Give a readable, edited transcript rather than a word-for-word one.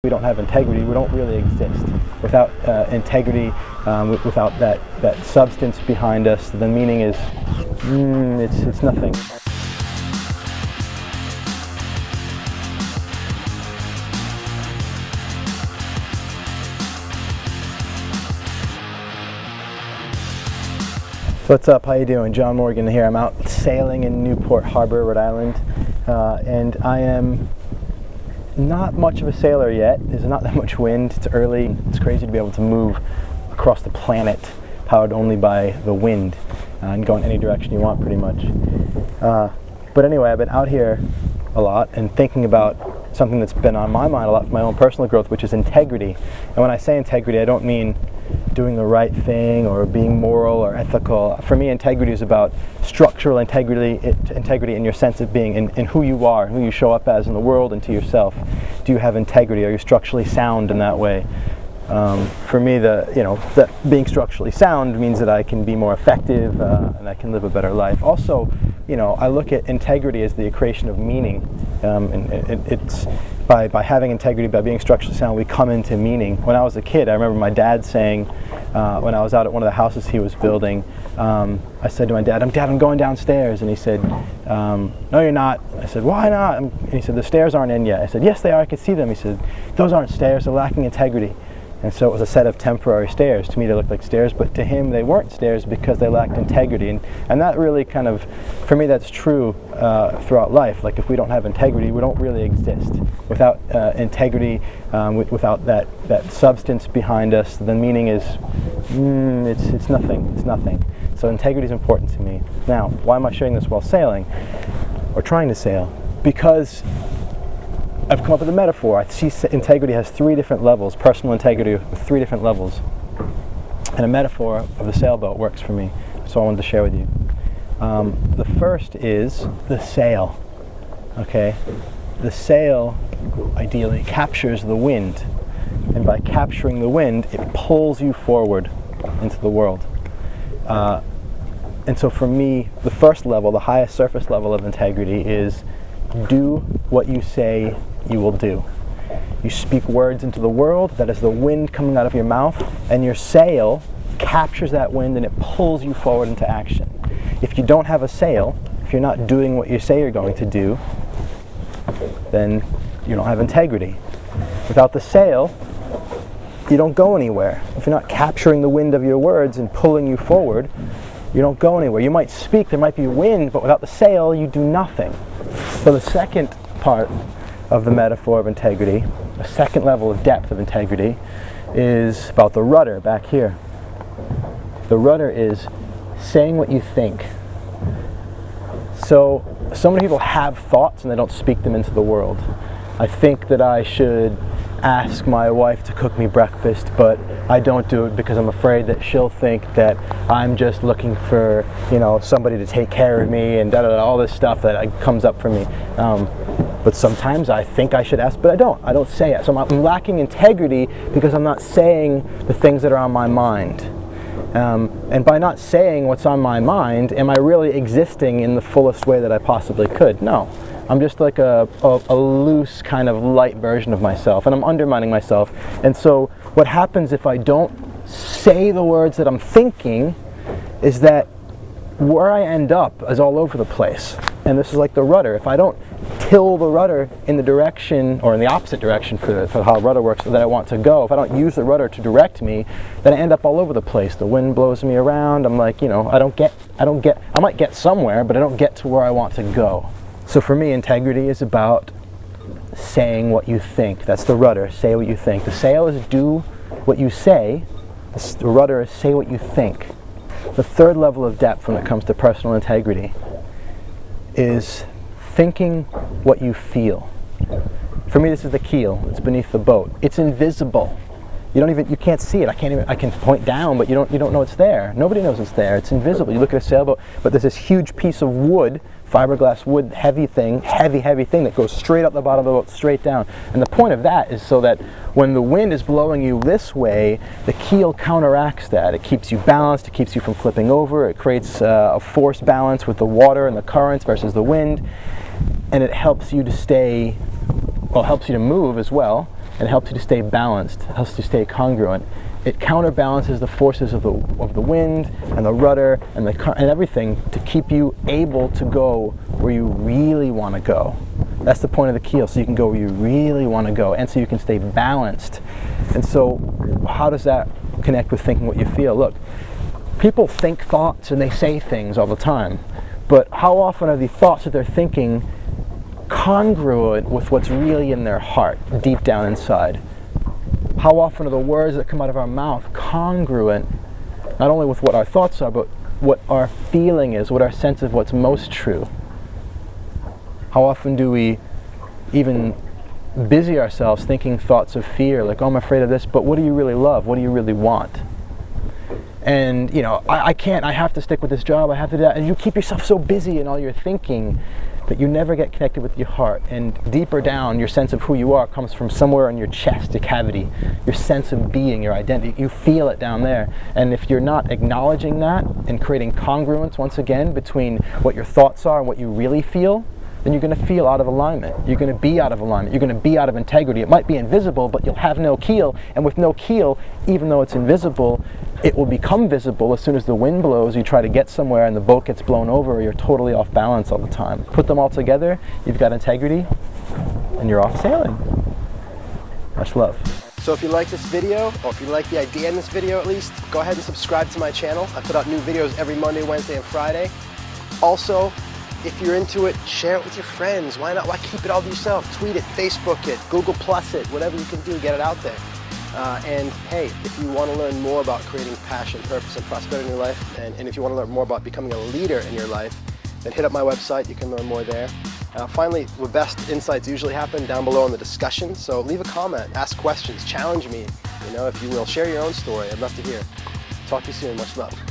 We don't have integrity, we don't really exist. Without integrity, without that substance behind us, the meaning is, it's nothing. What's up, how you doing? John Morgan here. I'm out sailing in Newport Harbor, Rhode Island, and I am not much of a sailor yet. There's not that much wind, it's early. It's crazy to be able to move across the planet powered only by the wind and go in any direction you want pretty much. But anyway, I've been out here a lot and thinking about something that's been on my mind a lot for my own personal growth, which is integrity. And when I say integrity, I don't mean doing the right thing or being moral or ethical. For me, integrity is about structural integrity in your sense of being, in who you are, who you show up as in the world and to yourself. Do you have integrity? Are you structurally sound in that way? For me, that being structurally sound means that I can be more effective and I can live a better life. Also, I look at integrity as the creation of meaning. And it's by having integrity, by being structurally sound, we come into meaning. When I was a kid, I remember my dad saying, when I was out at one of the houses he was building, I said to my dad, I'm going downstairs. And he said, no, you're not. I said, why not? And he said, the stairs aren't in yet. I said, yes, they are. I could see them. He said, those aren't stairs. They're lacking integrity. And so it was a set of temporary stairs. To me, they looked like stairs, but to him, they weren't stairs because they lacked integrity. And that really kind of, for me, that's true throughout life. Like, if we don't have integrity, we don't really exist. Without integrity, without that substance behind us, the meaning is, it's nothing. It's nothing. So integrity is important to me. Now, why am I sharing this while sailing, or trying to sail? Because I've come up with a metaphor. I see integrity has three different levels, personal integrity with three different levels. And a metaphor of the sailboat works for me, so I wanted to share with you. The first is the sail, okay? The sail, ideally, captures the wind. And by capturing the wind, it pulls you forward into the world. And so for me, the first level, the highest surface level of integrity is do what you say you will do. You speak words into the world, that is the wind coming out of your mouth, and your sail captures that wind and it pulls you forward into action. If you don't have a sail, if you're not doing what you say you're going to do, then you don't have integrity. Without the sail, you don't go anywhere. If you're not capturing the wind of your words and pulling you forward, you don't go anywhere. You might speak, there might be wind, but without the sail, you do nothing. So the second part of the metaphor of integrity, a second level of depth of integrity, is about the rudder back here. The rudder is saying what you think. So many people have thoughts and they don't speak them into the world. I think that I should ask my wife to cook me breakfast, but I don't do it because I'm afraid that she'll think that I'm just looking for, somebody to take care of me and all this stuff that comes up for me. But sometimes I think I should ask, but I don't say it. So I'm lacking integrity because I'm not saying the things that are on my mind. And by not saying what's on my mind, am I really existing in the fullest way that I possibly could? No. I'm just like a loose kind of light version of myself, and I'm undermining myself. And so what happens if I don't say the words that I'm thinking is that where I end up is all over the place. And this is like the rudder. If I don't tilt the rudder in the direction, or in the opposite direction for how rudder works, that I want to go, if I don't use the rudder to direct me, then I end up all over the place. The wind blows me around. I'm like, I might get somewhere, but I don't get to where I want to go. So for me, integrity is about saying what you think. That's the rudder, say what you think. The sail is do what you say. The rudder is say what you think. The third level of depth when it comes to personal integrity is thinking what you feel. For me, this is the keel. It's beneath the boat. It's invisible. You can't see it. I can point down, but you don't know it's there. Nobody knows it's there. It's invisible. You look at a sailboat, but there's this huge piece of wood, fiberglass wood, heavy thing that goes straight up the bottom of the boat, straight down. And the point of that is so that when the wind is blowing you this way, the keel counteracts that. It keeps you balanced. It keeps you from flipping over. It creates a force balance with the water and the currents versus the wind, and it helps you to helps you to move as well. and it helps you to stay balanced, it helps you to stay congruent. It counterbalances the forces of the wind and the rudder and everything to keep you able to go where you really want to go. That's the point of the keel, so you can go where you really want to go, and so you can stay balanced. And so how does that connect with thinking what you feel? Look, people think thoughts and they say things all the time, but how often are the thoughts that they're thinking congruent with what's really in their heart, deep down inside? How often are the words that come out of our mouth congruent, not only with what our thoughts are, but what our feeling is, what our sense of what's most true? How often do we even busy ourselves thinking thoughts of fear, like, oh, I'm afraid of this, but what do you really love? What do you really want? And, you know, I can't, I have to stick with this job, I have to do that, and you keep yourself so busy in all your thinking that you never get connected with your heart. And deeper down, your sense of who you are comes from somewhere in your chest, your cavity, your sense of being, your identity. You feel it down there. And if you're not acknowledging that and creating congruence, once again, between what your thoughts are and what you really feel, then you're going to feel out of alignment. You're going to be out of alignment. You're going to be out of integrity. It might be invisible, but you'll have no keel. And with no keel, even though it's invisible, it will become visible as soon as the wind blows, you try to get somewhere and the boat gets blown over, or you're totally off balance all the time. Put them all together, you've got integrity, and you're off sailing. Much love. So if you like this video, or if you like the idea in this video at least, go ahead and subscribe to my channel. I put out new videos every Monday, Wednesday, and Friday. Also, if you're into it, share it with your friends. Why not? Why keep it all to yourself? Tweet it, Facebook it, Google Plus it, whatever you can do, get it out there. And hey, if you want to learn more about creating passion, purpose, and prosperity in your life, and if you want to learn more about becoming a leader in your life, then hit up my website. You can learn more there. Finally, the best insights usually happen down below in the discussion. So leave a comment, ask questions, challenge me. You know, if you will, share your own story. I'd love to hear. Talk to you soon. Much love.